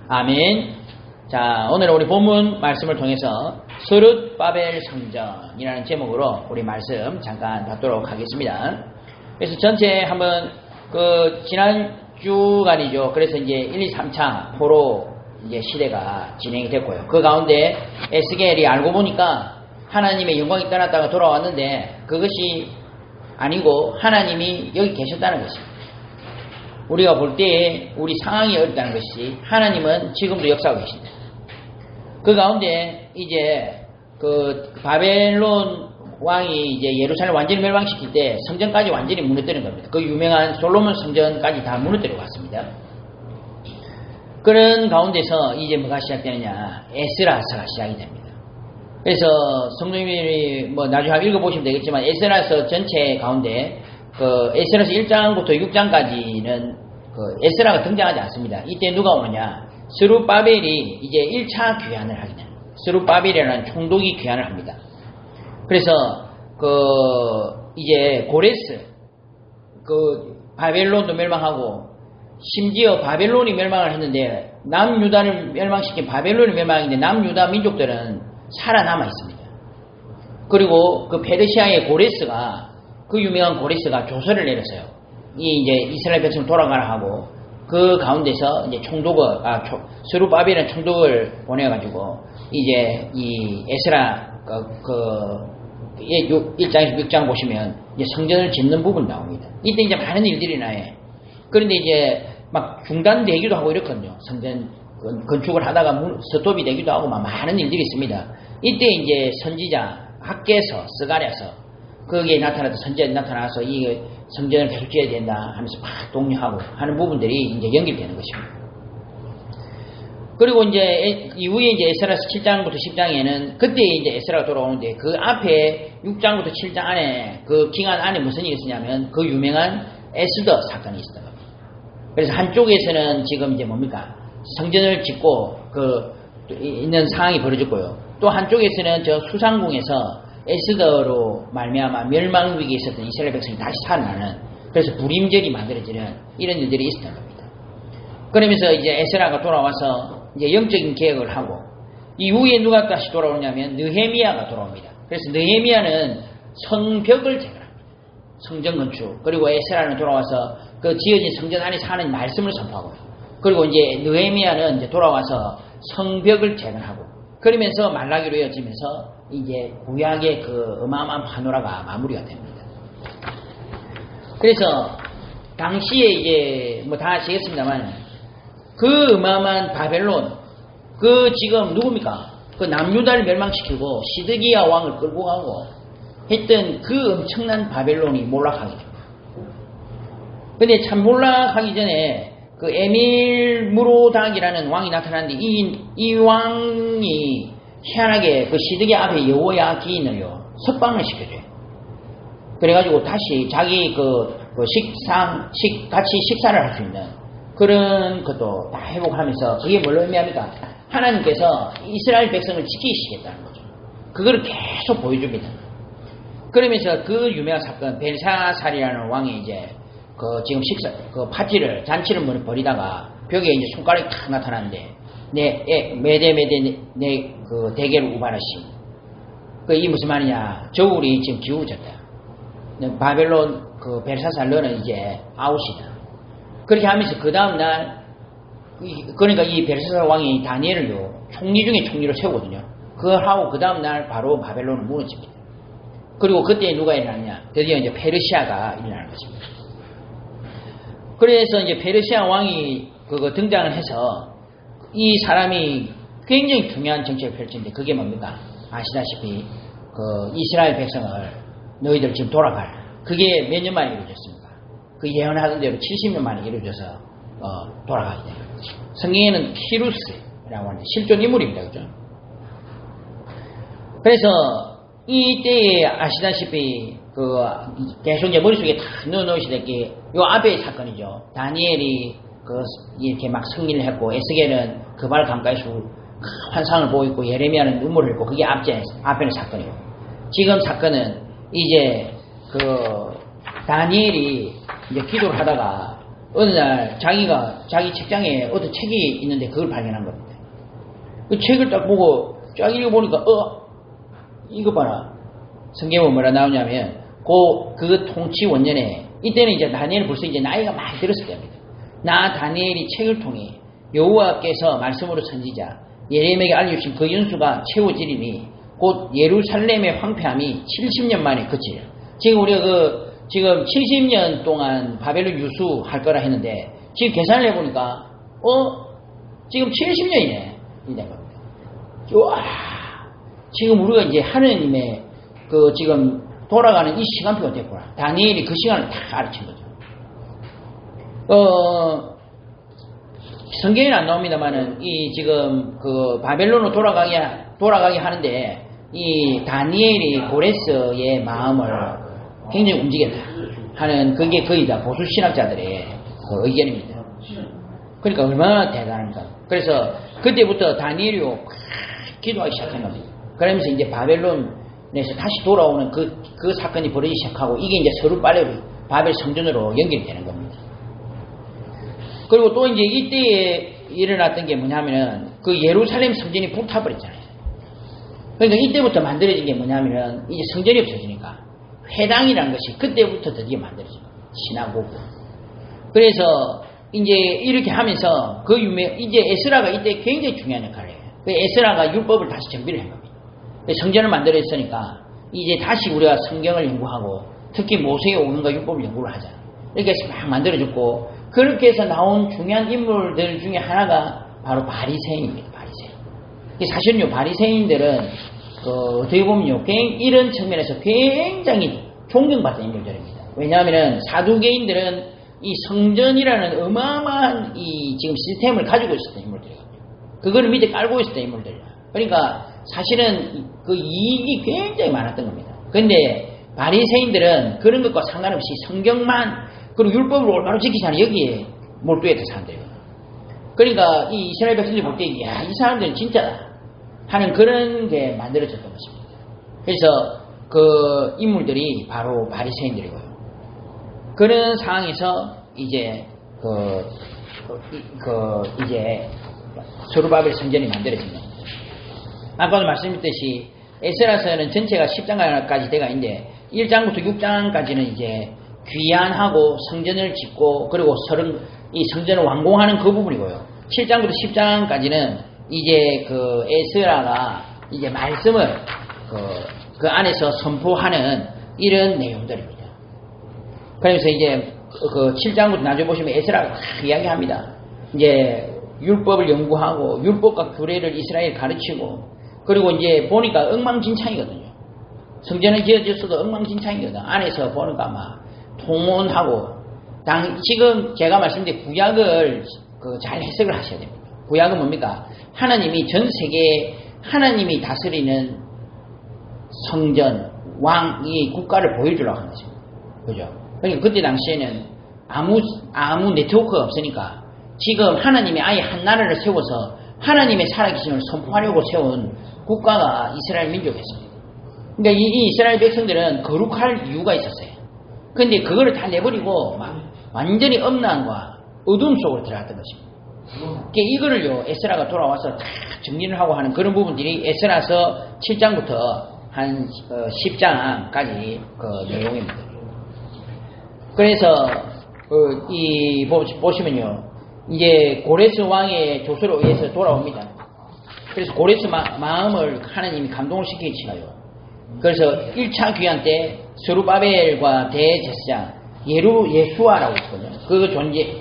아멘. 자, 오늘 우리 본문 말씀을 통해서 스룻바벨 성전이라는 제목으로 우리 말씀 잠깐 받도록 하겠습니다. 그래서 전체 한번 지난 주간이죠. 그래서 이제 1, 2, 3차 포로 이제 시대가 진행이 됐고요. 그 가운데 에스겔이 알고 보니까 하나님의 영광이 떠났다가 돌아왔는데 그것이 아니고 하나님이 여기 계셨다는 것입니다. 우리가 볼 때 우리 상황이 어렵다는 것이 하나님은 지금도 역사하고 계십니다. 그 가운데 이제 바벨론 왕이 이제 예루살렘 완전히 멸망시킬 때 성전까지 완전히 무너뜨린 겁니다. 그 유명한 솔로몬 성전까지 다 무너뜨리고 왔습니다. 그런 가운데서 이제 뭐가 시작되느냐, 에스라서가 시작이 됩니다. 그래서 성도님이 나중에 한번 읽어보시면 되겠지만 에스라서 전체 가운데 에스라서 1장부터 6장까지는 에스라가 등장하지 않습니다. 이때 누가 오느냐, 스룹바벨이 이제 1차 귀환을 하게 됩니다. 스룹바벨이라는 총독이 귀환을 합니다. 그래서 이제 고레스 바벨론도 멸망하고 심지어 바벨론이 멸망을 했는데 남유다를 멸망시킨 바벨론이 멸망했는데 남유다 민족들은 살아남아 있습니다. 그리고 페르시아의 고레스가 유명한 고레스가 조서를 내렸어요. 이제 이스라엘 백성 돌아가라 하고 그 가운데서 이제 스룹바벨은 총독을 보내가지고 이제 이 에스라 1장에서 6장 보시면 이제 성전을 짓는 부분 나옵니다. 이때 이제 많은 일들이 나요. 그런데 이제 막 중단되기도 하고 이렇거든요. 성전 건축을 하다가 스톱이 되기도 하고 막 많은 일들이 있습니다. 이때 이제 선지자 학개서 스가랴서 거기에 나타나서 선지자들이 나타나서 이 성전을 계속 지어야 된다 하면서 막 독려하고 하는 부분들이 이제 연결되는 것입니다. 그리고 이제 이후에 이제 에스라서 7장부터 10장에는 그때 이제 에스라가 돌아오는데 그 앞에 6장부터 7장 안에 그 기간 안에 무슨 일이 있었냐면 그 유명한 에스더 사건이 있었던 겁니다. 그래서 한쪽에서는 지금 이제 뭡니까? 성전을 짓고 있는 상황이 벌어졌고요. 또 한쪽에서는 저 수상궁에서 에스더로 말미암아 멸망 위기에 있었던 이스라엘 백성이 다시 살아나는, 그래서 불임절이 만들어지는 이런 일들이 있었던 겁니다. 그러면서 이제 에스라가 돌아와서 이제 영적인 개혁을 하고 이후에 누가 다시 돌아오냐면 느헤미야가 돌아옵니다. 그래서 느헤미야는 성벽을 재건합니다. 성전 건축. 그리고 에스라는 돌아와서 그 지어진 성전 안에 사는 말씀을 선포하고요. 그리고 이제 느헤미야는 이제 돌아와서 성벽을 재건하고 그러면서 말라기로 이어지면서 이제 구약의 어마어마한 파노라가 마무리가 됩니다. 그래서 당시에 이제 다 아시겠습니다만 그 어마어마한 바벨론 지금 누굽니까? 남유다를 멸망시키고 시드기야 왕을 끌고 가고 했던 그 엄청난 바벨론이 몰락하게 됩니다. 근데 참 몰락하기 전에 에밀 무로닥이라는 왕이 나타났는데 이 왕이 희한하게 시드기야 앞에 여호야 기인을요 석방을 시켜줘요. 그래가지고 다시 자기 같이 식사를 할 수 있는 그런 것도 다 회복하면서 그게 뭘로 의미합니까? 하나님께서 이스라엘 백성을 지키시겠다는 거죠. 그걸 계속 보여줍니다. 그러면서 그 유명한 사건 벨사살이라는 왕이 이제 지금 잔치를 벌이다가 벽에 이제 손가락이 탁 나타나는데 메데 내 대계를 우발하심. 이 무슨 말이냐? 저울이 지금 기울어졌다. 바벨론 벨사살 너는 이제 아웃이다. 그렇게 하면서 그 다음날 그러니까 이 벨사살 왕이 다니엘을요 총리 중에 총리로 세우거든요. 그걸 하고 그 다음날 바로 바벨론은 무너집니다. 그리고 그때 누가 일어나냐? 드디어 이제 페르시아가 일어나는 것입니다. 그래서 이제 페르시아 왕이 등장을 해서 이 사람이 굉장히 중요한 정책을 펼치는데 그게 뭡니까? 아시다시피 이스라엘 백성을 너희들 지금 돌아가라. 그게 몇 년 만에 이루어졌습니까? 예언하던 대로 70년 만에 이루어져서 돌아가게 됩니다. 성경에는 키루스라고 하는데 실존 인물입니다. 그죠? 그래서 이때에 아시다시피 계속 이제 머릿속에 다 넣어놓으시다 게 요 앞의 사건이죠. 다니엘이 이렇게 막 승리를 했고 에스겔은 그발 강가에서 환상을 보고 있고 예레미야는 눈물을 흘리고 그게 앞에는 사건이고 지금 사건은 이제 다니엘이 이제 기도를 하다가 어느 날 자기 책장에 어떤 책이 있는데 그걸 발견한 겁니다. 그 책을 딱 보고 쫙 읽어보니까 이거 봐라. 성경에 뭐라 나오냐면 그 통치 원년에 이때는 이제 다니엘은 벌써 이제 나이가 많이 들었을 때입니다. 나 다니엘이 책을 통해 여호와께서 말씀으로 선지자 예레미야에게 알려주신 그 연수가 채워지리니 곧 예루살렘의 황폐함이 70년 만에 그치리라. 지금 우리가 지금 70년 동안 바벨론 유수할 거라 했는데 지금 계산을 해보니까 지금 70년이네 이된 겁니다. 와, 지금 우리가 이제 하느님의 지금 돌아가는 이 시간표가 됐구나. 다니엘이 그 시간을 다 가르친 거죠. 성경에는 안 나옵니다만은 이 지금 바벨론으로 돌아가게 하는데 이 다니엘이 고레스의 마음을 굉장히 움직였다 하는 그게 거의 다 보수 신학자들의 의견입니다. 그러니까 얼마나 대단합니까? 그래서 그때부터 다니엘이 기도하기 시작한 겁니다. 그러면서 이제 바벨론에서 다시 돌아오는 그 사건이 벌어지기 시작하고 이게 이제 바벨 성전으로 연결되는 겁니다. 그리고 또 이제 이때에 일어났던 게 뭐냐면은 그 예루살렘 성전이 불타버렸잖아요. 그러니까 이때부터 만들어진 게 뭐냐면은 이제 성전이 없어지니까 회당이라는 것이 그때부터 드디어 만들어진 거예요. 신하고구. 그래서 이제 이렇게 하면서 이제 에스라가 이때 굉장히 중요한 역할을 해요. 그 에스라가 율법을 다시 정비를 한 겁니다. 성전을 만들었으니까 이제 다시 우리가 성경을 연구하고 특히 모세의 오경과 율법을 연구를 하자. 이렇게 해서 막 만들어졌고 그렇게 해서 나온 중요한 인물들 중에 하나가 바로 바리새인입니다. 바리새인. 사실은요 바리새인들은 어떻게 보면요 이런 측면에서 굉장히 존경받는 인물들입니다. 왜냐하면 사두개인들은 이 성전이라는 어마어마한 이 지금 시스템을 가지고 있었던 인물들이거든요. 그거를 밑에 깔고 있었던 인물들이에요. 그러니까 사실은 그 이익이 굉장히 많았던 겁니다. 그런데 바리새인들은 그런 것과 상관없이 성경만 그리고 율법을 올바로 지키지 않은 여기에 몰두했던 사람들이거든요. 그러니까 이 이스라엘 백성들이 볼 때 이 사람들은 진짜다 하는 그런 게 만들어졌던 것입니다. 그래서 그 인물들이 바로 바리새인들이고요. 그런 상황에서 이제 이제 스룹바벨 성전이 만들어진 겁니다. 아까도 말씀드렸듯이 에스라서는 전체가 10장까지 돼가 있는데 1장부터 6장까지는 이제 귀환하고 성전을 짓고 그리고 이 성전을 완공하는 그 부분이고요. 7장부터 10장까지는 이제 에스라가 이제 말씀을 그 안에서 선포하는 이런 내용들입니다. 그래서 이제 7장부터 나중에 보시면 에스라가 막 이야기합니다. 이제 율법을 연구하고 율법과 규례를 이스라엘에 가르치고 그리고 이제 보니까 엉망진창이거든요. 성전은 지어졌어도 엉망진창이거든. 안에서 보니까 막 통혼하고 지금 제가 말씀드린 구약을 잘 해석을 하셔야 됩니다. 구약은 뭡니까? 하나님이 전 세계에 하나님이 다스리는 성전, 왕이 국가를 보여주려고 하는 것입니다. 그죠? 그러니까 그때 당시에는 아무 네트워크가 없으니까 지금 하나님이 아예 한 나라를 세워서 하나님의 살아계심을 선포하려고 세운 국가가 이스라엘 민족이었습니다. 그러니까 이 이스라엘 백성들은 거룩할 이유가 있었어요. 근데 그거를 다 내버리고 막 완전히 엄란과 어둠 속으로 들어갔던 것입니다. 그러니까 이거를요 에스라가 돌아와서 다 정리를 하고 하는 그런 부분들이 에스라서 7장부터 한 10장까지 그 내용입니다. 그래서 보시면요 이제 고레스 왕의 조서로 의해서 돌아옵니다. 그래서 고레스 마음을 하나님이 감동을 시키시나요. 그래서 1차 귀환 때 스룹바벨과 대제사장 예수아라고 있거든요.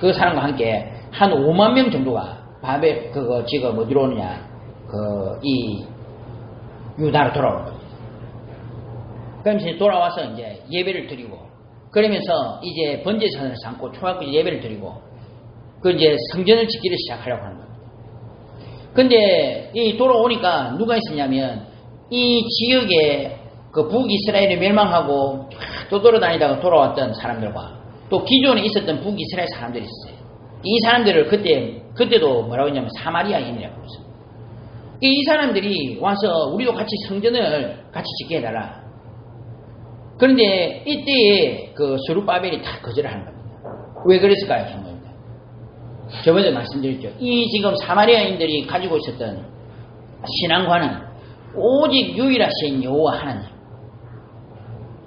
그 사람과 함께 한 5만 명 정도가 바벨 지금 어디로 오느냐 이 유다로 돌아오는 겁니다. 그러면서 돌아와서 이제 예배를 드리고 그러면서 이제 번제선을 삼고 초하고 예배를 드리고 이제 성전을 짓기를 시작하려고 하는 겁니다. 근데 이 돌아오니까 누가 있었냐면 이 지역에 북이스라엘이 멸망하고 또 돌아다니다가 돌아왔던 사람들과 또 기존에 있었던 북이스라엘 사람들이 있었어요. 이 사람들을 그때도 뭐라고 했냐면 사마리아인이라고 했어요. 이 사람들이 와서 우리도 같이 성전을 같이 짓게 해달라. 그런데 이때에 스룹바벨이 다 거절을 하는 겁니다. 왜 그랬을까요? 저번에 말씀드렸죠. 이 지금 사마리아인들이 가지고 있었던 신앙과는 오직 유일하신 여호와 하나님.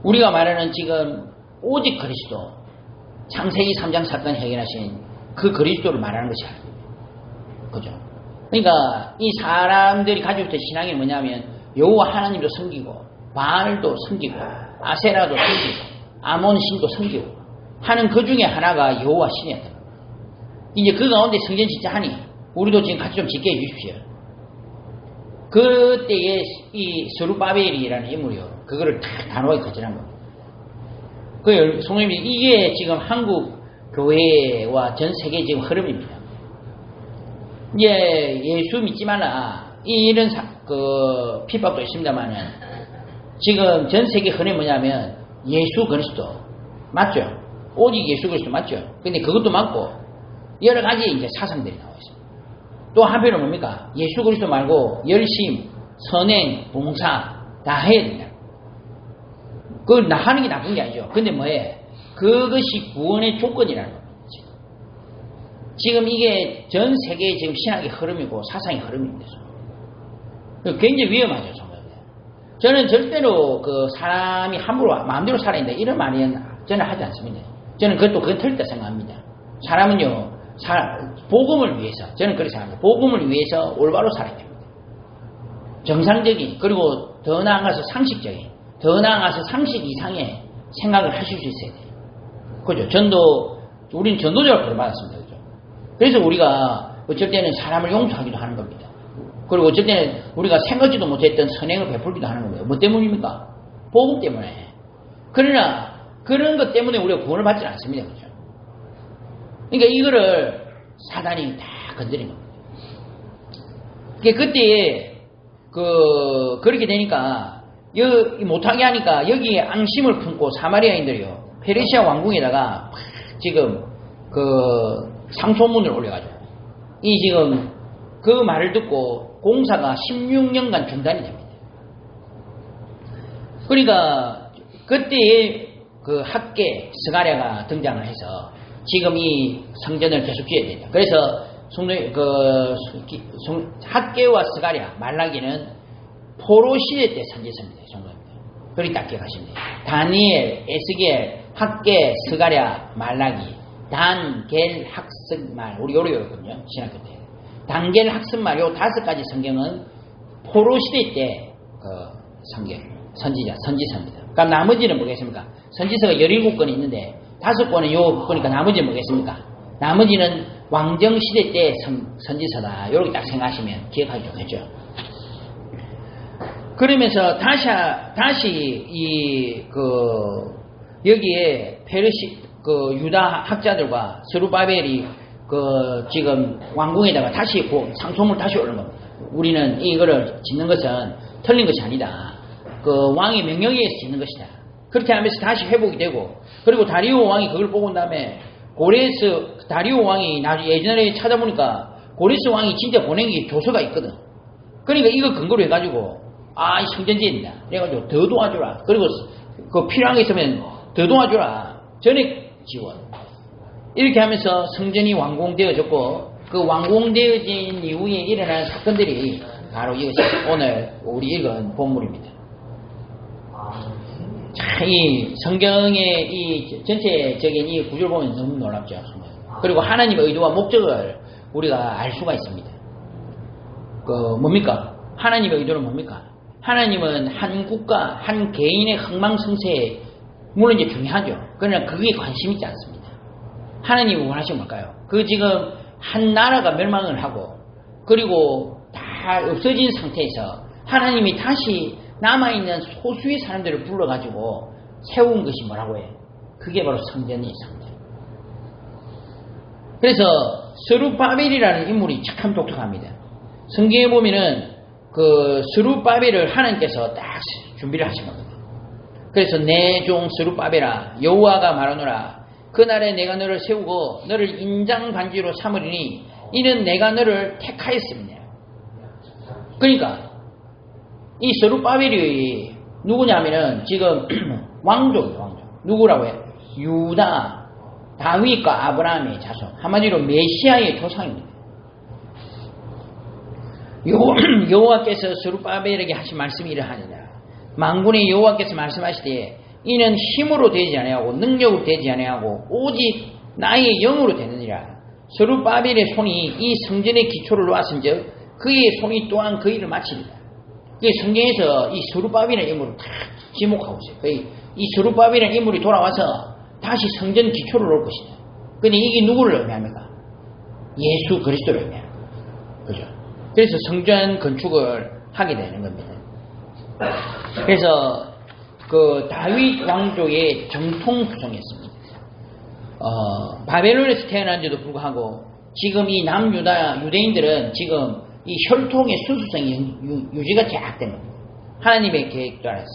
우리가 말하는 지금 오직 그리스도, 창세기 3장 사건 해결하신 그 그리스도를 말하는 것이 아닙니다. 그죠? 그러니까 이 사람들이 가지고 있던 신앙이 뭐냐면 여호와 하나님도 섬기고 바알도 섬기고 아세라도 섬기고 아몬 신도 섬기고 하는 그 중에 하나가 여호와 신이었다. 이제 그 가운데 성전 짓자 하니 우리도 지금 같이 좀 짓게 해주십시오. 그때에 이 스룹바벨이라는 인물이요. 그거를 다 단호하게 거절한 겁니다. 그 성도님이 이게 지금 한국 교회와 전 세계 지금 흐름입니다. 이제 예수 믿지 말라 이런 그 핍박도 있습니다만은 지금 전 세계 흐름이 뭐냐면 예수 그리스도 맞죠? 오직 예수 그리스도 맞죠? 근데 그것도 맞고 여러 가지 이제 사상들이 나와 있습니다. 또 한편은 뭡니까? 예수 그리스도 말고 열심, 선행, 봉사 다 해야 된다. 그걸 나 하는 게 나쁜 게 아니죠. 근데 뭐예요? 그것이 구원의 조건이라는 겁니다. 지금 이게 전 세계의 지금 신학의 흐름이고 사상의 흐름입니다. 굉장히 위험하죠. 저는 절대로 그 사람이 함부로 마음대로 살아야 된다 이런 말은 저는 하지 않습니다. 저는 그건 틀렸다 생각합니다. 사람은요 복음을 위해서 저는 그렇게 생각합니다. 복음을 위해서 올바로 살아야 됩니다. 정상적인 그리고 더 나아가서 상식적인 더 나아가서 상식 이상의 생각을 하실 수 있어야 돼요. 그죠? 우리는 전도자를 부름받았습니다. 그죠? 그래서 우리가 어쩔 때는 사람을 용서하기도 하는 겁니다. 그리고 어쩔 때는 우리가 생각지도 못했던 선행을 베풀기도 하는 겁니다. 뭐 때문입니까? 복음 때문에. 그러나 그런 것 때문에 우리가 구원을 받지는 않습니다. 그죠? 그러니까 이거를 사단이 다 건드린 겁니다. 그러니까 그때 그렇게 되니까 못하게 하니까 여기에 앙심을 품고 사마리아인들이요 페르시아 왕궁에다가 지금 상소문을 올려가지고 이 지금 그 말을 듣고 공사가 16년간 중단이 됩니다. 그러니까 그때에 그 학계 스가랴가 등장을 해서 지금 이 성전을 계속 지어야 된다. 그래서 학계와 스가랴 말라기는 포로 시대 때 선지서입니다. 그렇게 딱 기억하시면 돼요. 다니엘, 에스겔, 학계, 스가랴, 말라기, 단겔, 학습말 우리 요리였거든요. 신학교 때. 단겔, 학습말 요 5가지 성경은 포로 시대 때 성경, 선지서입니다. 그럼 나머지는 뭐겠습니까? 선지서가 17권이 있는데 5권은 요 보니까 나머지는 뭐겠습니까? 나머지는 왕정 시대 때 선지서다. 이렇게 딱 생각하시면 기억하기 좋겠죠. 그러면서 다시 여기에 유다 학자들과 스룹바벨이 지금 왕궁에다가 다시 상소문을 다시 올린 겁니다. 우리는 이거를 짓는 것은 틀린 것이 아니다. 왕의 명령에 의해서 짓는 것이다. 그렇게 하면서 다시 회복이 되고, 그리고 다리오 왕이 그걸 보고 난 다음에 다리오 왕이 예전에 찾아보니까 고레스 왕이 진짜 보낸 게 조서가 있거든. 그러니까 이거 근거로 해가지고 이 성전지입니다. 그래가지고 더 도와주라. 그리고 필요한 게 있으면 더 도와주라. 전액 지원. 이렇게 하면서 성전이 완공되어졌고, 그 완공되어진 이후에 일어난 사건들이 바로 이것이 오늘 우리 읽은 본문입니다. 자, 이 성경의 이 전체적인 이 구조를 보면 너무 놀랍죠. 그리고 하나님의 의도와 목적을 우리가 알 수가 있습니다. 뭡니까? 하나님의 의도는 뭡니까? 하나님은 한 국가, 한 개인의 흥망성쇠에 물론 이제 중요하죠. 그러나 그게 관심 있지 않습니다. 하나님이 원하시는 뭘까요? 지금 한 나라가 멸망을 하고 그리고 다 없어진 상태에서 하나님이 다시 남아있는 소수의 사람들을 불러가지고 세운 것이 뭐라고 해요? 그게 바로 성전이 성전. 그래서 스룹바벨이라는 인물이 참 독특합니다. 성경에 보면은 스룹바벨을 하나님께서 딱 준비를 하신 겁니다. 그래서 내 종 스룹바벨아 여호와가 말하노라 그날에 내가 너를 세우고 너를 인장반지로 삼으리니 이는 내가 너를 택하였습니다. 그러니까 이 스룹바벨이 누구냐면은 지금 왕족이에요. 왕족. 누구라고 해요? 유다 다윗과 아브라함의 자손, 한마디로 메시아의 조상입니다. 여호와께서 스룹바벨에게 하신 말씀이 이러하니라. 만군의 여호와께서 말씀하시되 이는 힘으로 되지 아니하고 능력으로 되지 아니하고 오직 나의 영으로 되느니라. 스룹바벨의 손이 이 성전의 기초를 놓았은즉 그의 손이 또한 그 일을 마치리라. 성경에서 이 스룹바벨의 인물을 다 지목하고 있어요. 이 스룹바벨의 인물이 돌아와서 다시 성전 기초를 놓을 것이다. 근데 이게 누구를 의미합니까? 예수 그리스도를 의미합니다. 그죠? 그래서 성전 건축을 하게 되는 겁니다. 그래서 그 다윗 왕조의 정통 구성이었습니다. 바벨론에서 태어난데도 불구하고 지금 이 남유다 유대인들은 지금 이 혈통의 순수성이 유지가 제약된 겁니다. 하나님의 계획 따라서.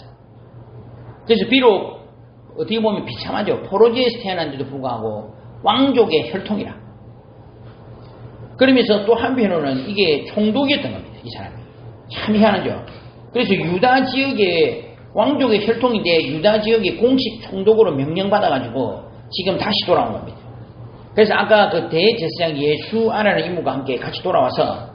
그래서 비록 어떻게 보면 비참하죠. 포로지에서 태어난데도 불구하고 왕족의 혈통이라. 그러면서 또 한편으로는 이게 총독이었던 겁니다. 이 사람이. 참 희한하죠. 그래서 유다 지역의 왕족의 혈통인데 유다 지역의 공식 총독으로 명령받아가지고 지금 다시 돌아온 겁니다. 그래서 아까 그 대제사장 예수아라는 인물과 함께 같이 돌아와서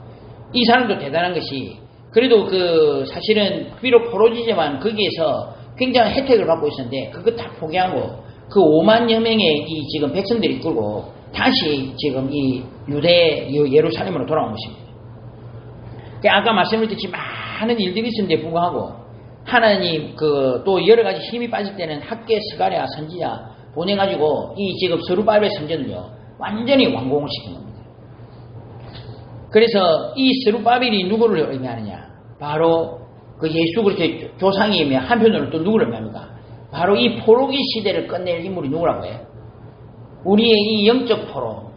이 사람도 대단한 것이 그래도 그 사실은 비록 포로지지만 거기에서 굉장한 혜택을 받고 있었는데 그거 다 포기하고 그 5만여 명의 이 지금 백성들이 이끌고 다시 지금 이 유대 예루살렘으로 돌아온 것입니다. 아까 말씀드렸듯이 많은 일들이 있었는데 불구하고 하나님 그 또 여러 가지 힘이 빠질 때는 학계 스가랴 선지자 보내가지고 이 지금 스룹바벨 성전을요 완전히 완공을 시킨 겁니다. 그래서 이 스룹바벨이 누구를 의미하느냐? 바로 그 예수 그리스도의 조상이며 한편으로 또 누구를 의미합니까? 바로 이 포로기 시대를 끝낼 인물이 누구라고 해요? 우리의 이 영적 포로.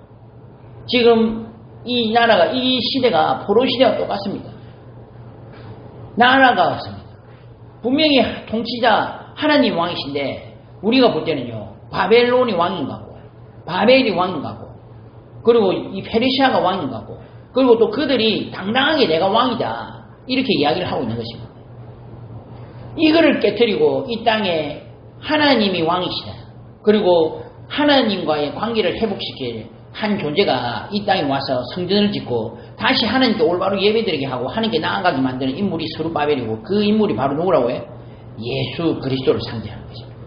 지금 이 나라가 이 시대가 포로 시대와 똑같습니다. 나라가 없습니다. 분명히 통치자 하나님 왕이신데 우리가 볼 때는요 바벨론이 왕인 것 같고 바벨이 왕인 것 같고 그리고 이 페르시아가 왕인 것 같고 그리고 또 그들이 당당하게 내가 왕이다 이렇게 이야기를 하고 있는 것입니다. 이거를 깨뜨리고 이 땅에 하나님이 왕이시다. 그리고 하나님과의 관계를 회복시킬 한 존재가 이 땅에 와서 성전을 짓고 다시 하나님께 올바로 예배드리게 하고 하나님께 나아가게 만드는 인물이 스룹바벨이고 그 인물이 바로 누구라고 해요? 예수 그리스도를 상징하는 것입니다.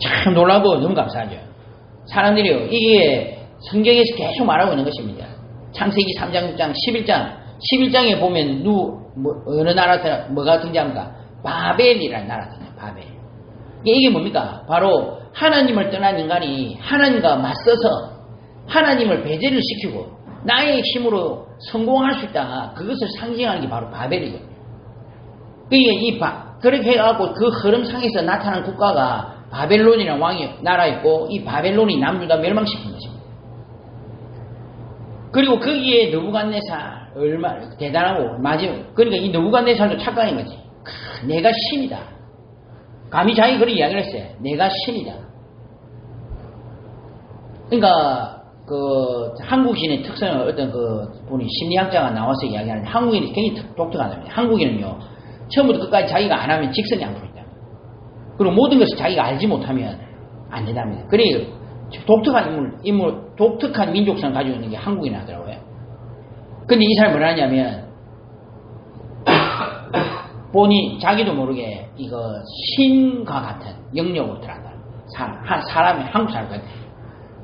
참 놀라고 너무 감사하죠. 사람들이요 이게 성경에서 계속 말하고 있는 것입니다. 창세기 3장, 6장, 11장에 보면 어느 나라 뭐가 등장합니까? 바벨이라는 나라가 등장해요. 바벨. 이게 뭡니까? 바로 하나님을 떠난 인간이 하나님과 맞서서 하나님을 배제를 시키고 나의 힘으로 성공할 수 있다. 그것을 상징하는 게 바로 바벨이거든요. 그렇게 해갖고 그 흐름상에서 나타난 국가가 바벨론이라는 왕이 나라였고 이 바벨론이 남유다 멸망시킨 것입니다. 그리고 거기에 느부갓네살 얼마나 대단하고 그러니까 이 느부갓네살도 착각인 거지. 내가 신이다. 감히 자기 그런 이야기를 했어요. 내가 신이다. 그러니까 그 한국인의 특성을 어떤 그 분이 심리학자가 나와서 이야기하는데 한국인이 굉장히 독특하답니다. 한국인은요 처음부터 끝까지 자기가 안 하면 직성이 안 풀린다. 그리고 모든 것을 자기가 알지 못하면 안 된답니다. 그래 독특한 민족성 가지고 있는 게 한국인 하더라고요. 근데 이 사람이 뭐라 하냐면 본인 자기도 모르게 이거 신과 같은 영역으로 들어간다. 사람이 한국 사람 같은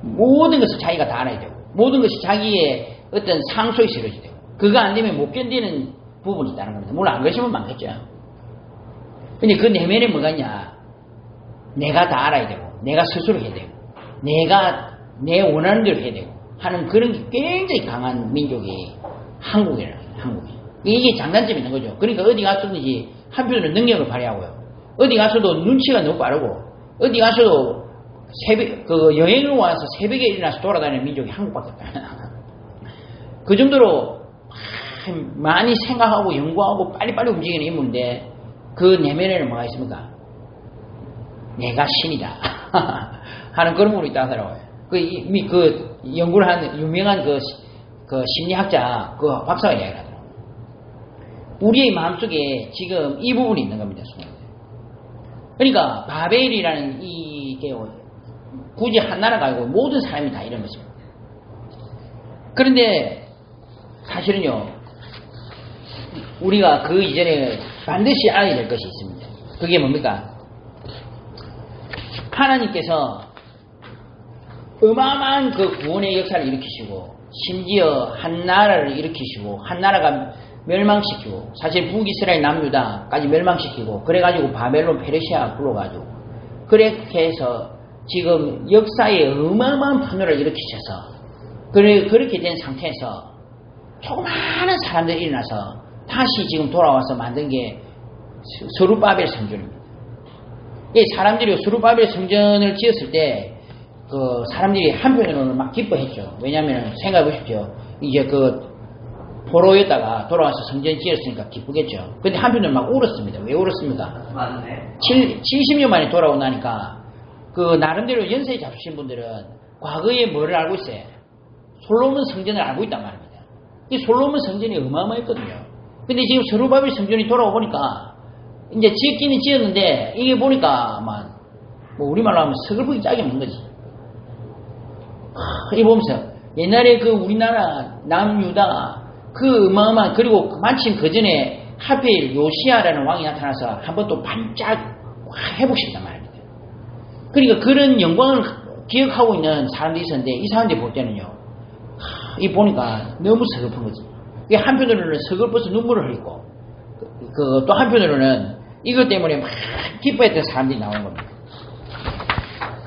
모든 것을 자기가 다 알아야 되고 모든 것이 자기의 어떤 상소에 실어져야 되고 그거 안 되면 못 견디는 부분이 있다는 겁니다. 물론 안 그러시면 많겠죠. 근데 그 내면에 뭐가 있냐? 내가 다 알아야 되고 내가 스스로 해야 되고 내가 내 원하는 대로 해야 되고 하는 그런 게 굉장히 강한 민족이 한국이라는 거예요. 한국이. 이게 장단점이 있는 거죠. 그러니까 어디 가서든지 한편으로는 능력을 발휘하고요. 어디 가서도 눈치가 너무 빠르고 어디 가서도 여행을 와서 새벽에 일어나서 돌아다니는 민족이 한국밖에 없다. 그 정도로 많이 생각하고 연구하고 빨리빨리 움직이는 인물인데 그 내면에는 뭐가 있습니까? 내가 신이다 하는 그런 부분이 있다 하더라고요. 그 연구를 한 유명한 그 심리학자 그 박사가 이야기를 하더라고요. 우리의 마음속에 지금 이 부분이 있는 겁니다. 그러니까 바벨이라는 이게 굳이 한 나라가 아니고 모든 사람이 다 이런 것입니다. 그런데 사실은요, 우리가 그 이전에 반드시 알아야 될 것이 있습니다. 그게 뭡니까? 하나님께서 어마어마한 그 구원의 역사를 일으키시고, 심지어 한 나라를 일으키시고, 한 나라가 멸망시키고, 사실 북이스라엘 남유다까지 멸망시키고, 그래가지고 바벨론 페르시아 불러가지고, 그렇게 해서 지금 역사에 어마어마한 분노를 일으키셔서, 그렇게 된 상태에서 조그마한 사람들이 일어나서 다시 지금 돌아와서 만든 게 스룹바벨 성전입니다. 이 사람들이 스룹바벨 성전을 지었을 때 그 사람들이 한편으로는 막 기뻐했죠. 왜냐하면 생각해 보십시오. 이제 그 포로였다가 돌아와서 성전 지었으니까 기쁘겠죠. 근데 한편으로는 막 울었습니다. 왜 울었습니까? 70년 만에 돌아오나니까 그 나름대로 연세 잡수신 분들은 과거에 뭐를 알고 있어요? 솔로몬 성전을 알고 있단 말입니다. 이 솔로몬 성전이 어마어마했거든요. 근데 지금 스룹바벨 성전이 돌아오 보니까 이제 지었기는 지었는데 이게 보니까 뭐 우리말로 하면 서글프기 짝이 없는 거지. 이 보면서 옛날에 그 우리나라 남유다 그 어마어마한, 그리고 마침 그 전에 하필 요시아라는 왕이 나타나서 한번 또 반짝 회복시켰단 말입니다. 그러니까 그런 영광을 기억하고 있는 사람들이 있었는데 이 사람들이 볼 때는요, 이 보니까 너무 서글픈 거지. 한편으로는 서글퍼서 눈물을 흘리고, 또 한편으로는 이것 때문에 막 기뻐했던 사람들이 나오는 겁니다.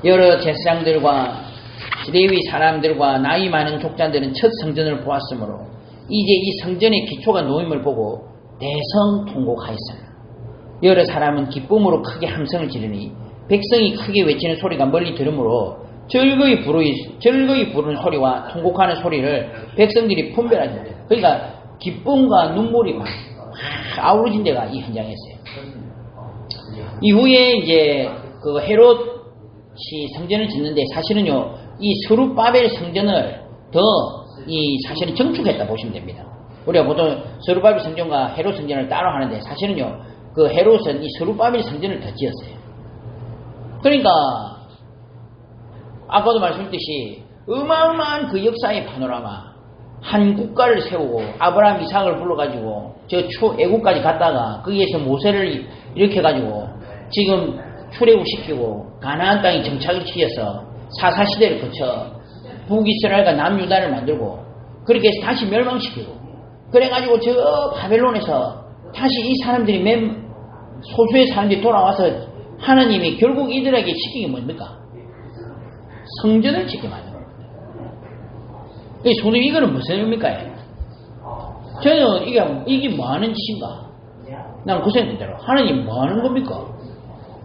여러 제사장들과 레위 사람들과 나이 많은 족장들은 첫 성전을 보았으므로 이제 이 성전의 기초가 놓임을 보고 대성통곡하였으나 여러 사람은 기쁨으로 크게 함성을 지르니 백성이 크게 외치는 소리가 멀리 들으므로 즐거이 부르는 소리와 통곡하는 소리를 백성들이 분별하지 못해요. 그러니까 기쁨과 눈물이 막 아우러진 데가 이 현장이었어요. 이후에 이제 그 헤롯이 성전을 짓는데 사실은요, 이 스룹바벨 성전을 더 사실은 정축했다 보시면 됩니다. 우리가 보통 스룹바벨 성전과 헤롯 성전을 따로 하는데 사실은요, 그 헤롯은 이 스룹바벨 성전을 더 지었어요. 그러니까 아까도 말씀드렸듯이 어마어마한 그 역사의 파노라마, 한 국가를 세우고 아브라함 이삭을 불러가지고 저 애국까지 갔다가 거기에서 모세를 일으켜가지고 지금 출애굽시키고 가나안 땅에 정착을 시켜서 사사시대를 거쳐 북이스라엘과 남유다를 만들고 그렇게 해서 다시 멸망시키고, 그래가지고 저 바벨론에서 다시 이 사람들이 소수의 사람들이 돌아와서 하나님이 결국 이들에게 시킨 게 뭡니까? 성전을 짓게 만든 겁니다. 손님, 이거는 무슨 의미입니까? 저는 이게 뭐 하는 짓인가? 난 고생된 대로 하나님 뭐 하는 겁니까?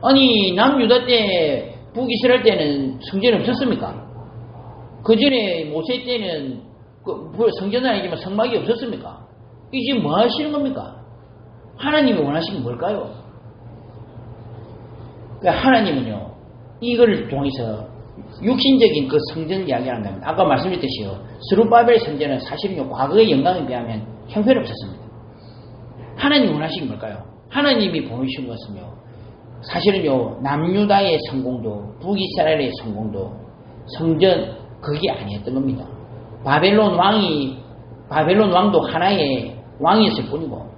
아니, 남유다 때 북이스라엘 때는 성전이 없었습니까? 그 전에 모세 때는 성전은 아니지만 성막이 없었습니까? 이게 뭐 하시는 겁니까? 하나님이 원하시는 게 뭘까요? 그러니까 하나님은요, 이걸 통해서 육신적인 그 성전 이야기하는 겁니다. 아까 말씀드렸듯이요, 스룹바벨 성전은 사실은요, 과거의 영광에 비하면 형편없었습니다. 하나님이 원하시는 게 뭘까요? 하나님이 보내신 것은요, 사실은요, 남유다의 성공도 북이스라엘의 성공도 성전 그게 아니었던 겁니다. 바벨론 왕도 하나의 왕이었을 뿐이고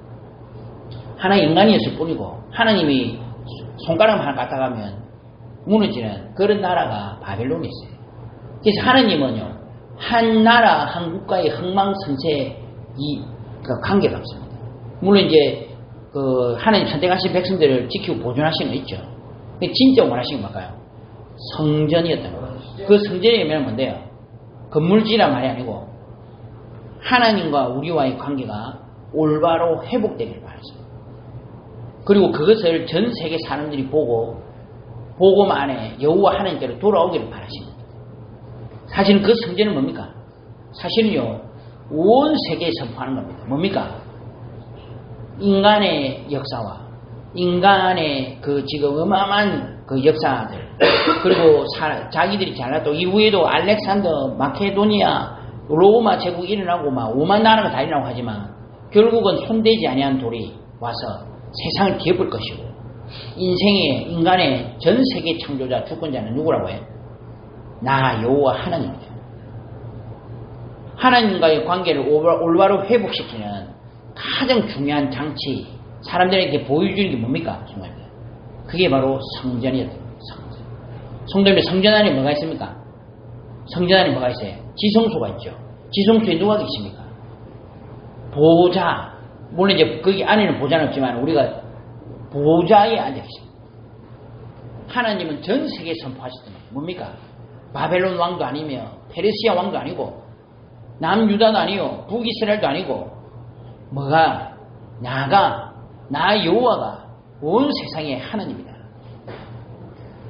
하나의 인간이었을 뿐이고, 하나님이 손가락 하나 갖다가면 무너지는 그런 나라가 바벨론이었어요. 그래서 하나님은요, 한 나라 한 국가의 흥망성쇠에 관계가 없습니다. 물론 이제 그 하나님 선택하신 백성들을 지키고 보존하시는 거 있죠. 진짜 원하시는 게 뭘까요? 성전이었던 거예요. 그 성전의 의미는 뭔데요? 건물지란 말이 아니고 하나님과 우리와의 관계가 올바로 회복되기를 바랐습니다. 그리고 그것을 전 세계 사람들이 보고만에 여호와 하나님께로 돌아오기를 바라십니다. 사실은 그 성전은 뭡니까? 사실은요, 온 세계에 선포하는 겁니다. 뭡니까? 인간의 역사와 인간의 그 지금 어마어마한 그 역사들, 그리고 자기들이 잘났고 이후에도 알렉산더, 마케도니아, 로마 제국이 일어나고 막 5만 나라가 다 일어나고 하지만 결국은 손대지 아니한 돌이 와서 세상을 뒤엎을 것이고, 인간의 전 세계 창조자 주권자는 누구라고 해요? 나 여호와 하나님입니다. 하나님과의 관계를 올바로 회복시키는 가장 중요한 장치, 사람들에게 보여주는 게 뭡니까? 정말 그게 바로 성전이었다. 성전에 성전 안에 뭐가 있습니까? 성전 안에 뭐가 있어요? 지성소가 있죠. 지성소에 누가 계십니까? 보좌. 물론 이제 거기 안에는 보좌는 없지만 우리가 보좌에 앉아 계십니다. 하나님은 전 세계에 선포하셨던 뭡니까? 바벨론 왕도 아니며 페르시아 왕도 아니고 남유다도 아니요 북이스라엘도 아니고 뭐가 나 여호와가 온 세상의 하나님이다.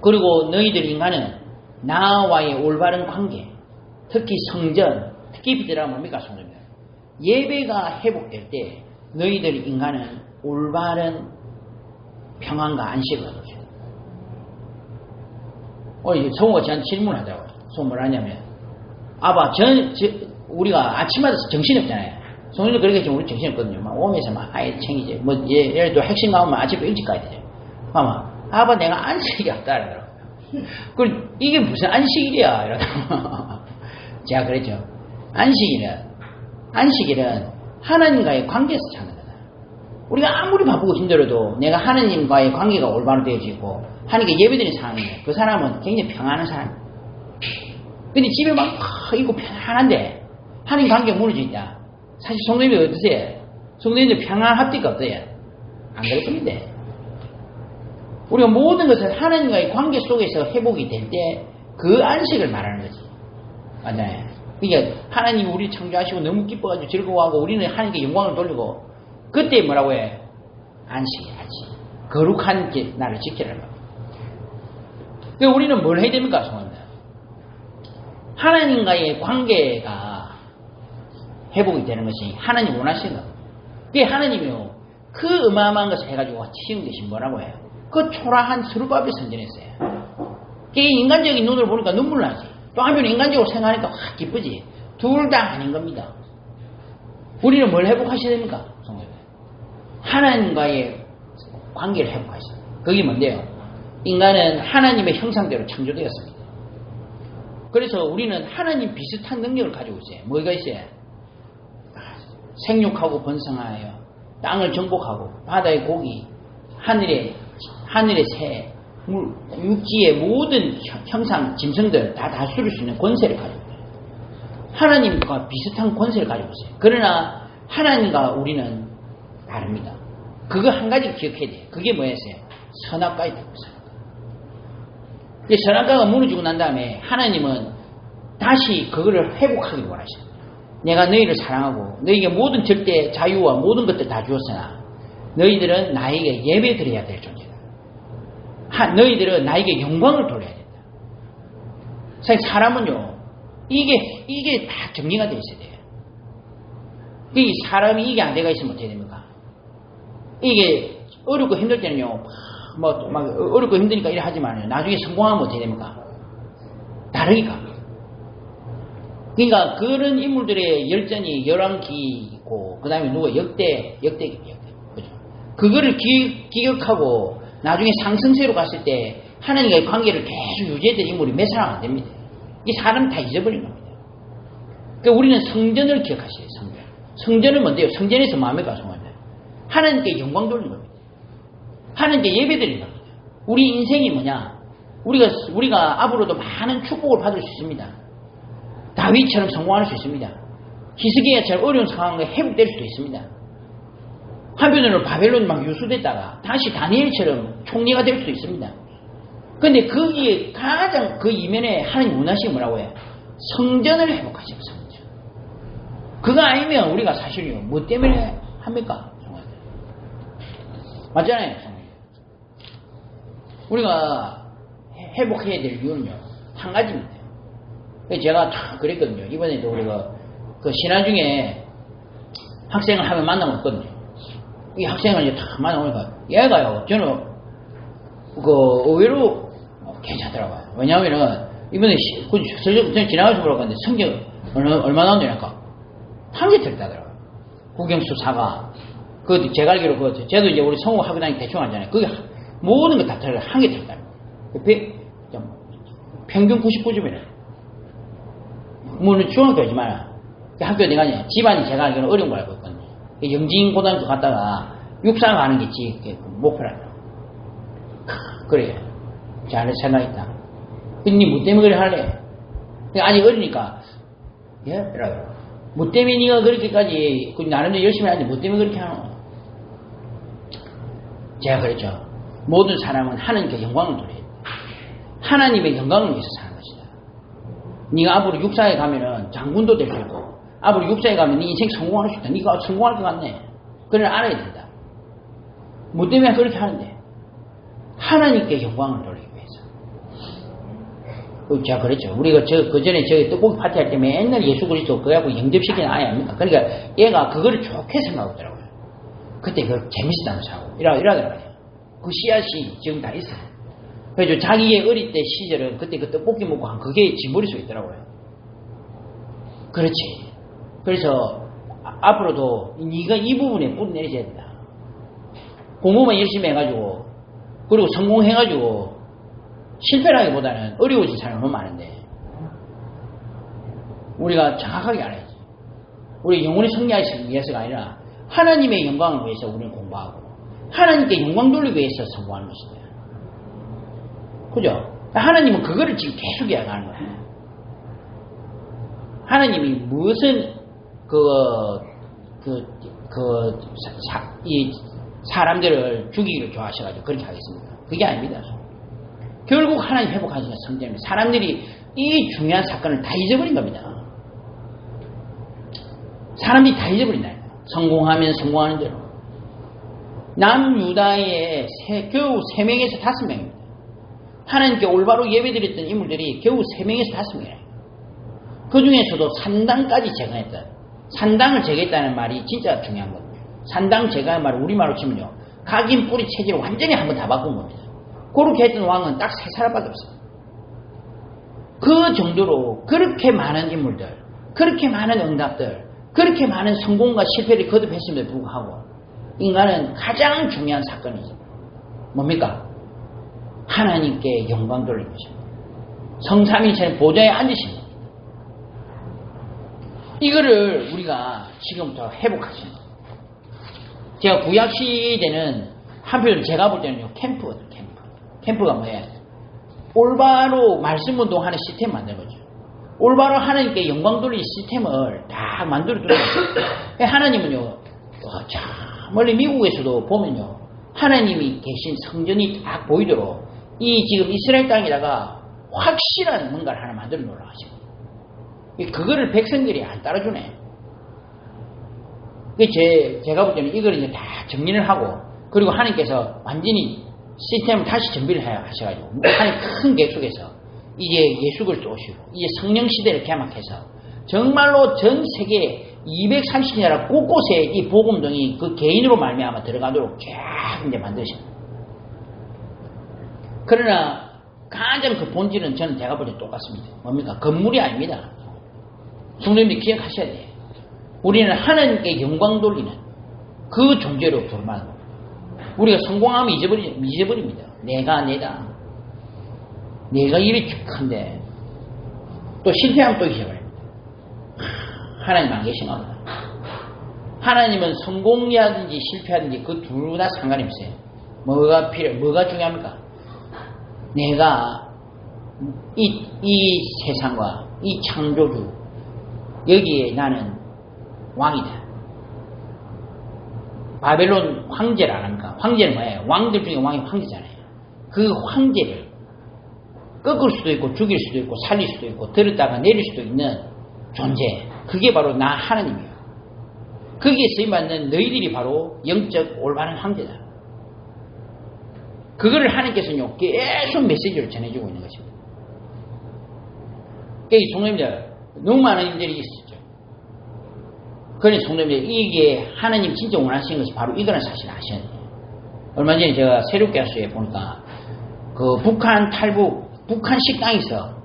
그리고 너희들 인간은 나와의 올바른 관계, 특히 성전, 특히 들어가 뭡니까? 성전. 예배가 회복될 때 너희들 인간은 올바른 평안과 안식을 얻어요. 성우가 저한테 질문을 하더라고요. 성우 뭘 하냐면, 아빠, 우리가 아침 맞아서 정신없잖아요. 성우도 그렇게 지금 우리 정신없거든요. 막 오면서 막 아예 챙기지. 뭐, 예를 들어 핵심 나오면 아침에 일찍 가야 되죠. 아빠, 내가 안식이 없다. 이러더라고요. 그럼 이게 무슨 안식일이야? 이러더라고요. 제가 그랬죠. 안식일은 하나님과의 관계에서 찾는 거다. 우리가 아무리 바쁘고 힘들어도 내가 하나님과의 관계가 올바로 되어지고 하나님께 예배드리는 사람이에요. 그 사람은 굉장히 평안한 사람. 근데 집에 막 있고 편안한데 하나님 관계가 무너져 있다. 사실 성도님이 어떠세요? 성도님들 평안합니까? 어때요? 안 그렇습니다. 우리가 모든 것을 하나님과의 관계 속에서 회복이 될 때 그 안식을 말하는 거지. 맞아요. 그러니까 하나님이 우리를 창조하시고 너무 기뻐가지고 즐거워하고 우리는 하나님께 영광을 돌리고 그때 뭐라고 해? 안식해야지. 거룩한 나를 지키라는 거. 그러니까 우리는 뭘 해야 됩니까? 성도님들? 하나님과의 관계가 회복이 되는 것이 하나님 원하시는 거. 그게 하나님이요. 그 어마어마한 것을 해가지고 치운 것이 뭐라고 해요? 그 초라한 스룹바벨 선전했어요. 그게 인간적인 눈으로 보니까 눈물 나지. 또 한편 인간적으로 생각하니까 확 기쁘지. 둘 다 아닌 겁니다. 우리는 뭘 회복하셔야 됩니까? 하나님과의 관계를 회복하셔야 됩니다. 그게 뭔데요? 인간은 하나님의 형상대로 창조되었습니다. 그래서 우리는 하나님 비슷한 능력을 가지고 있어요. 뭐가 있어요? 생육하고 번성하여 땅을 정복하고 바다의 고기, 하늘의 새, 육지의 모든 형상, 짐승들 다 다스릴 수 있는 권세를 가지고 있어요. 하나님과 비슷한 권세를 가지고 있어요. 그러나 하나님과 우리는 다릅니다. 그거 한 가지 기억해야 돼요. 그게 뭐였어요? 선악과에 있다고 선악과. 근데 선악과가 무너지고 난 다음에 하나님은 다시 그거를 회복하기를 원하셔요. 내가 너희를 사랑하고 너희에게 모든 절대 자유와 모든 것들 다 주었으나 너희들은 나에게 예배 드려야 될 존재다. 너희들은 나에게 영광을 돌려야 된다. 사실 사람은요, 이게 다 정리가 되어 있어야 돼요. 이 사람이 이게 안 돼가 있으면 어떻게 됩니까? 이게 어렵고 힘들 때는요, 막 어렵고 힘드니까 이래 하지만 나중에 성공하면 어떻게 됩니까? 다르게 갑니다. 그러니까 그런 인물들의 열전이 열왕기고 그 다음에 누가 역대기 그죠? 그거를 기억하고 나중에 상승세로 갔을 때 하나님과의 관계를 계속 유지했던 인물이 몇 사람 안 됩니다. 이 사람 다 잊어버린 겁니다. 그러니까 우리는 성전을 기억하셔야 돼요. 성전은 뭔데요? 성전에서 마음에 가서 하나님께 영광 돌리는 겁니다. 하나님께 예배 드리는 겁니다. 우리 인생이 뭐냐? 우리가 앞으로도 많은 축복을 받을 수 있습니다. 다윗처럼 성공할 수 있습니다. 히스기야처럼 어려운 상황에 회복될 수도 있습니다. 한편으로 바벨론 막 유수됐다가 다시 다니엘처럼 총리가 될 수도 있습니다. 그런데 거기에 가장 그 이면에 하나님 원하시는 뭐라고 해요? 성전을 회복하시고 성전. 그거 아니면 우리가 사실요 뭐 때문에 합니까? 맞잖아요. 우리가 회복해야 될 이유는요 한 가지입니다. 제가 다 그랬거든요. 이번에도 우리가 그 신화 중에 학생을 하면 만나면 없거든요. 이 학생을 이제 다 만나보니까 얘가요, 저는 그 의외로 괜찮더라고요. 왜냐하면은 이번에 저는 지나가서 보라고 하는데 성경 얼마 나오냐니까 한 개 들었다더라고요. 국영수 4가 그 제가 알기로 그 쟤도 이제 우리 성우 학교 다니기 대충 알잖아요. 그게 모든 거 다 들어요. 한 개 들었다. 평균 99점이래. 뭐는 중학교 하지 마라. 학교 내가 집안이 제가 알기로는 어려운 걸 알고 있거든요. 영진고등학교 갔다가 육사 가는 게 목표라고. 그래. 잘 생각했다. 근데 뭐 때문에 그래 할래? 아직 어리니까, 예? 라고. 뭐 때문에 니가 그렇게까지, 나름대로 열심히 하는데 뭐 때문에 그렇게 하노? 제가 그랬죠. 모든 사람은 하나님께 영광을 돌려야 돼. 하나님의 영광을 위해서 사는 것이다. 네가 앞으로 육사에 가면은 장군도 될 수 있고, 앞으로 육사에 가면 네 인생 성공할 수 있다. 네가 성공할 것 같네. 그걸 알아야 된다. 뭐 때문에 그렇게 하는데? 하나님께 영광을 돌리기 위해서. 제가 그랬죠. 우리가 그 전에 저기 떡볶이 파티 할 때 맨날 예수 그리스도 그거하고 영접시키는 아이 아닙니까? 그러니까 얘가 그거를 좋게 생각하더라고요. 그때 그거 재밌었다면서 하고 이러더라고요. 그 씨앗이 지금 다 있어요. 그래서 자기의 어릴 때 시절은 그때 그 떡볶이 먹고 한 그게 지 머릿속에 있더라고요. 그렇지. 그래서 앞으로도 네가 이 부분에 뿌리 내리셔야 된다. 공부만 열심히 해가지고 그리고 성공해가지고 실패라기보다는 어려워진 사람이 너무 많은데 우리가 정확하게 알아야지. 우리 영혼이 승리하기 위해서가 아니라 하나님의 영광을 위해서 우리는 공부하고 하나님께 영광 돌리기 위해서 성공하는 것이다. 그죠? 하나님은 그거를 지금 계속 이야기하는 거예요. 하나님이 무슨 이 사람들을 죽이기를 좋아하셔가지고 그렇게 하겠습니까? 그게 아닙니다. 결국 하나님 회복하시는 성전입니다. 사람들이 이 중요한 사건을 다 잊어버린 겁니다. 사람들이 다 잊어버린다. 성공하면 성공하는 대로. 남유다의 겨우 3명에서 5명입니다. 하나님께 올바로 예배드렸던 인물들이 겨우 3명에서 5명이에요. 그 중에서도 산당까지 제거했다. 산당을 제거했다는 말이 진짜 중요한 겁니다. 산당 제거한 말을 우리말로 치면요. 각인 뿌리 체질을 완전히 한번 다 바꾼 겁니다. 그렇게 했던 왕은 딱 3사람밖에 없어요. 그 정도로 그렇게 많은 인물들, 그렇게 많은 응답들, 그렇게 많은 성공과 실패를 거듭했음에도 불구하고 인간은 가장 중요한 사건이죠. 뭡니까? 하나님께 영광 돌리는 것입니다. 성삼위일체는 보좌에 앉으신 겁니다. 이거를 우리가 지금부터 회복하시는 겁니다. 제가 구약시대는 한편으로 제가 볼 때는요, 캠프거든요, 캠프. 캠프가 뭐예요? 올바로 말씀 운동하는 시스템 만든 거죠. 올바로 하나님께 영광 돌리는 시스템을 다 만들어 두는 거죠. 하나님은요, 저 멀리 미국에서도 보면요, 하나님이 계신 성전이 딱 보이도록 이 지금 이스라엘 땅에다가 확실한 뭔가를 하나 만들어 놓으라고 하시거든요. 그거를 백성들이 안 따라주네. 제가 볼 때는 이걸 이제 다 정리를 하고, 그리고 하나님께서 완전히 시스템을 다시 정비를 하셔가지고, 하나님 큰 계획 속에서 이제 예수 그리스도 오시고, 이제 성령 시대를 개막해서, 정말로 전 세계 230나라 곳곳에 이 복음등이 그 개인으로 말미암아 들어가도록 쫙 이제 만드십니다. 그러나 가장 그 본질은 저는 제가 볼 때 똑같습니다. 뭡니까? 건물이 아닙니다. 성도님들이 기억하셔야 돼요. 우리는 하나님께 영광 돌리는 그 존재로 부름하는 겁니다. 우리가 성공하면 잊어버립니다. 내가 일이 큰데 또 실패하면 또 잊어버립니다. 하나님 안 계신가 보다. 하나님은 성공이라든지 실패하든지 그 둘 다 상관이 없어요. 뭐가 중요합니까? 내가 이 세상과 이 창조주 여기에 나는 왕이다. 바벨론 황제를 안 합니까? 황제는 뭐예요? 왕들 중에 왕이 황제잖아요. 그 황제를 꺾을 수도 있고 죽일 수도 있고 살릴 수도 있고 들었다가 내릴 수도 있는 존재. 그게 바로 나 하나님이에요. 거기에 쓰임받는 너희들이 바로 영적 올바른 황제다. 그거를 하나님께서는요 계속 메시지를 전해주고 있는 것입니다. 그러니까 성도님들 너무 많은 일들이 있었죠. 그러니 성도님들 이게 하나님 진짜 원하시는 것이 바로 이거는 사실 아셔야 돼요. 얼마 전에 제가 새롭게하수에 보니까 그 북한 식당에서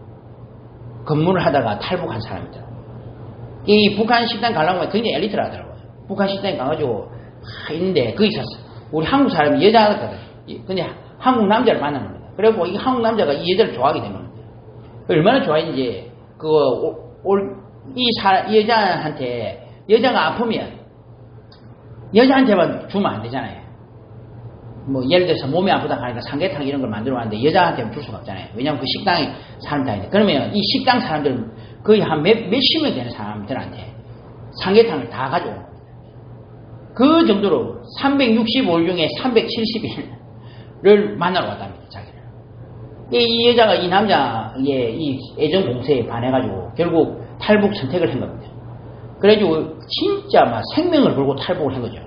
근무를 하다가 탈북한 사람이더라고요. 이 북한 식당 가려고 하면 굉장히 엘리트라 하더라고요. 북한 식당에 가가지고 있는데 거기서 우리 한국 사람이 여자거든. 근데 한국 남자를 만난 겁니다. 그래갖고 이 한국 남자가 이 여자를 좋아하게 된 겁니다. 얼마나 좋아했는지 그거 여자한테, 여자가 아프면 여자한테만 주면 안 되잖아요. 뭐 예를 들어서 몸이 아프다 하니까 삼계탕 이런 걸 만들어 왔는데 여자한테는 줄 수가 없잖아요. 왜냐하면 그 식당에 사람들한테. 그러면 이 식당 사람들은 거의 한 몇십 명 되는 사람들한테 삼계탕을 다 가져오는 겁니다. 그 정도로 365일 중에 370일을 만나러 왔답니다. 자기를. 이 여자가 이 남자의 이 애정 공세에 반해가지고 결국 탈북 선택을 한 겁니다. 그래가지고 진짜 막 생명을 걸고 탈북을 한 거죠.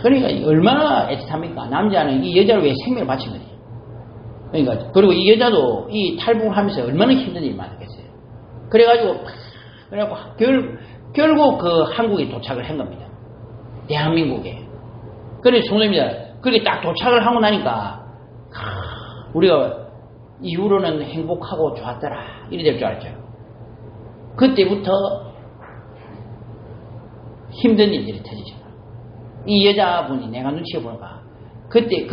그러니까 얼마나 애틋합니까? 남자는 이 여자를 위해 생명을 바친 거지. 그러니까 그리고 이 여자도 이 탈북을 하면서 얼마나 힘든 일이 많았겠어요. 그래가지고 결국 그 한국에 도착을 한 겁니다. 대한민국에. 그래서 송도입니다. 그렇게 딱 도착을 하고 나니까 우리가 이후로는 행복하고 좋았더라 이래 될 줄 알았죠. 그때부터 힘든 일들이 터지죠. 이 여자분이 내가 눈치를 보니까 그때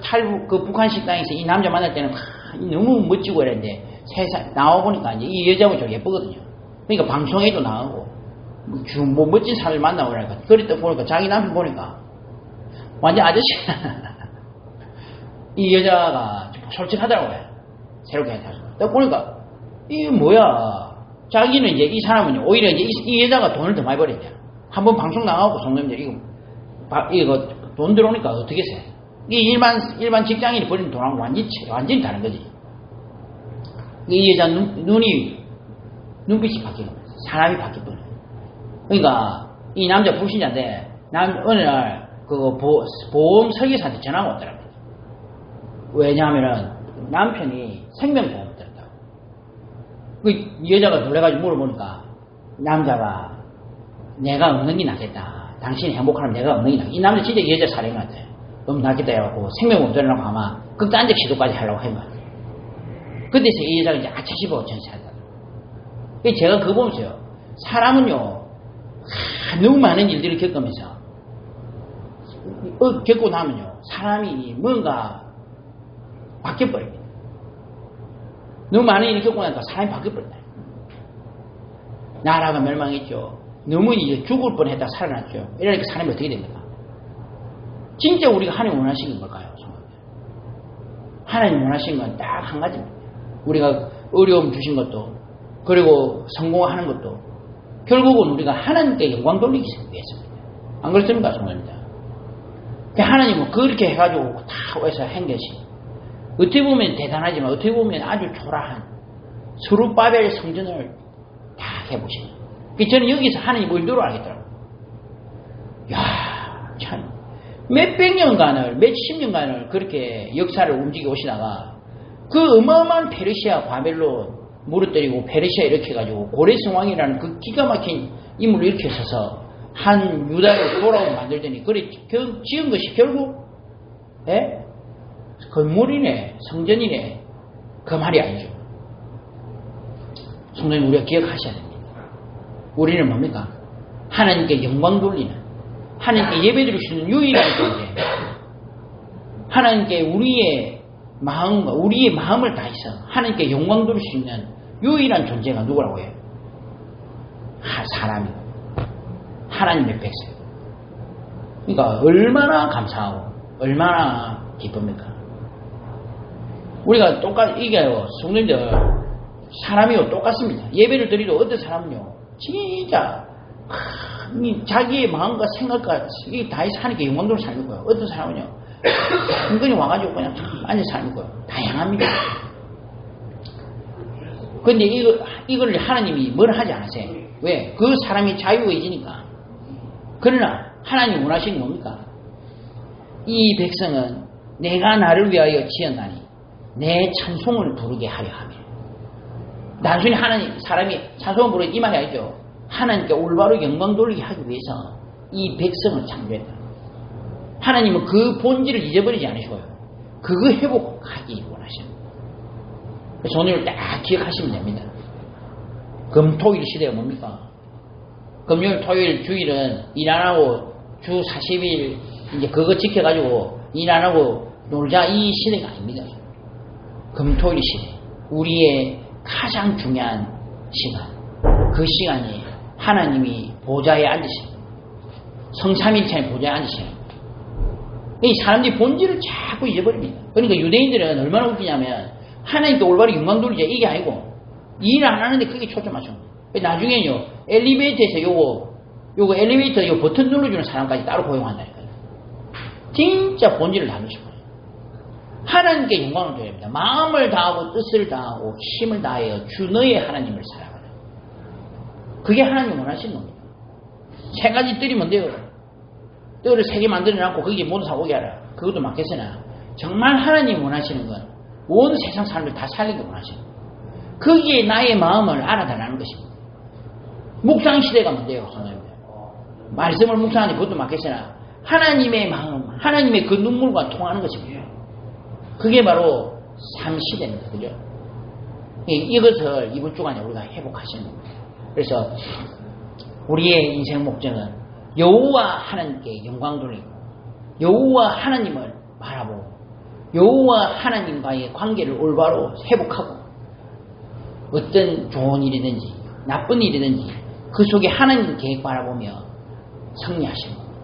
탈북 북한 식당에서 이 남자 만날 때는 너무 멋지고 이랬는데 세상 나와보니까 이제 이 여자분이 좀 예쁘거든요. 그러니까 방송에도 나오고 뭐 멋진 사람을 만나고 그러니까 그랬다 보니까 자기 남편 보니까 완전 아저씨. 이 여자가 솔직하더라고요. 새롭게 해서 딱 보니까 이게 뭐야. 자기는 이제 이 사람은 오히려 이제 이 여자가 돈을 더 많이 벌었냐. 한번 방송 나가고 송놈들 이거 돈 들어오니까 어떻게 해? 이 일반 직장인이 버리는 돈하고 완전히 다른 거지. 이 여자 눈빛이 바뀌는 거야. 사람이 바뀌거든. 그러니까 이 남자 불신자인데 어느 날 그 보험 설계사한테 전화가 왔더라고요. 왜냐하면은 남편이 생명보험을 들었다고. 그 여자가 놀래가지고 물어보니까 남자가 내가 없는 게 낫겠다. 당신이 행복하면 내가 없는 게 낫겠다. 이 남자 진짜 여자 사례인 것 같아. 너무 낫겠다 해갖고 생명보험 들으려고 아마 극단적 시도까지 하려고 한 거야. 그때서 이 여자가 이제 아차싶어 전세한다. 제가 그거 보면서요. 사람은요. 너무 많은 일들을 겪으면서 겪고 나면요. 사람이 뭔가 바뀌어버립니다. 너무 많은 일을 겪고 나니까 사람이 바뀌어버린다. 나라가 멸망했죠. 너무 이제 죽을 뻔했다 살아났죠. 이러니까 사람이 어떻게 됩니까? 진짜 우리가 하나님 원하시는 걸까요? 하나님 원하시는 건 딱 한 가지입니다. 우리가 어려움 주신 것도 그리고 성공하는 것도 결국은 우리가 하나님께 영광 돌리기 위해서입니다. 안 그렇습니까? 정말입니다. 하나님은 그렇게 해가지고 다 해서 한 것이 어떻게 보면 대단하지만 어떻게 보면 아주 초라한 스룹바벨 성전을 다 해보시는. 저는 여기서 하나님 뭘 들어알겠더라고요. 야, 참 몇백 년간을 몇십 년간을 그렇게 역사를 움직여 오시다가 그 어마어마한 페르시아 바벨론 무너뜨리고 페르시아 이렇게 해가지고 고레성왕이라는 그 기가 막힌 인물을 일으켜서서 한 유다를 돌아오게 만들더니 그래 지은 것이 결국 건물이네 성전이네 그 말이 아니죠. 성도님 우리가 기억하셔야 됩니다. 우리는 뭡니까? 하나님께 영광 돌리는 하나님께 예배드릴 수 있는 유일한 존재, 하나님께 우리의 마음과 우리의 마음을 다해서 하나님께 영광 돌릴 수 있는 유일한 존재가 누구라고 해요? 사람이고 하나님의 백성. 그러니까 얼마나 감사하고 얼마나 기쁩니까? 우리가 이게요, 성도님들 사람이요 똑같습니다. 예배를 드리도 어떤 사람은요 진짜 자기의 마음과 생각과 다해서 하나님께 영광 돌려 사는 거예요. 어떤 사람은요 은근히 와가지고 그냥 앉아 사는 거예요. 다양합니다. 근데 이걸 하나님이 뭘 하지 않으세요? 왜? 그 사람이 자유의지니까. 그러나 하나님 원하시는 뭡니까? 이 백성은 내가 나를 위하여 지었나니 내 찬송을 부르게 하려 하며. 단순히 사람이 찬송을 부르기 이 말이 아니죠. 하나님께 올바로 영광 돌리게 하기 위해서 이 백성을 창조했다. 하나님은 그 본질을 잊어버리지 않으시고요. 그거 회복하기 원하십니다. 그래서 오늘 딱 기억하시면 됩니다. 금토일 시대가 뭡니까? 금요일, 토요일, 주일은 일 안 하고 주 40일 이제 그거 지켜가지고 일 안 하고 놀자 이 시대가 아닙니다. 금토일 시대. 우리의 가장 중요한 시간. 그 시간이 하나님이 보좌에 앉으시는 거예요. 성삼일체의 보좌에 앉으시는 거예요. 이 사람들이 본질을 자꾸 잊어버립니다. 그러니까 유대인들은 얼마나 웃기냐면 하나님께 올바로 영광 돌리자 이게 아니고 일 안 하는데 그게 초점 맞춘 거예요. 나중에는요 엘리베이터에서 요거 엘리베이터 요 버튼 눌러주는 사람까지 따로 고용한다니까요. 진짜 본질을 다 놓으신 거예요. 하나님께 영광을 돌려야 합니다. 마음을 다하고 뜻을 다하고 힘을 다하여 주 너의 하나님을 살아가라. 그게 하나님이 원하시는 겁니다. 세 가지 뜰이 뭔데요? 뜰을 3개 만들어놨고 거기에 모두 다 오게 하라. 그것도 맞겠으나 정말 하나님이 원하시는 건 온 세상 사람들 다 살리기 원하시는 거예요. 거기에 나의 마음을 알아달라는 것입니다. 묵상 시대가 뭔데요? 성도님들? 말씀을 묵상하니 그것도 맞겠으나 하나님의 마음, 하나님의 그 눈물과 통하는 것입니다. 그게 바로 삶시대입니다. 그죠? 이것을 이번 주간에 우리가 회복하시는 겁니다. 그래서 우리의 인생 목적은 여호와 하나님께 영광 돌리고 여호와 하나님을 바라보고 여호와 하나님과의 관계를 올바로 회복하고 어떤 좋은 일이든지 나쁜 일이든지 그 속에 하나님 계획 바라보며 승리하시는 겁니다.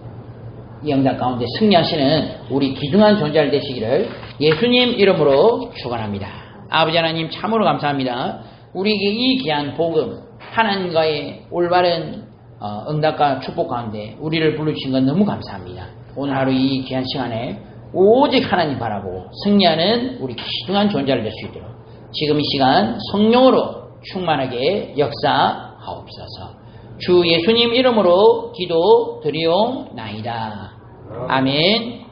이 영상 가운데 승리하시는 우리 귀중한 존재를 되시기를 예수님 이름으로 축원합니다. 아버지 하나님 참으로 감사합니다. 우리에게 이 귀한 복음 하나님과의 올바른 응답과 축복 가운데 우리를 부르신 건 너무 감사합니다. 오늘 하루 이 귀한 시간에 오직 하나님 바라보고 승리하는 우리 귀중한 존재를 될 수 있도록 지금 이 시간 성령으로 충만하게 역사하옵소서. 주 예수님 이름으로 기도 드리옵나이다. 아멘.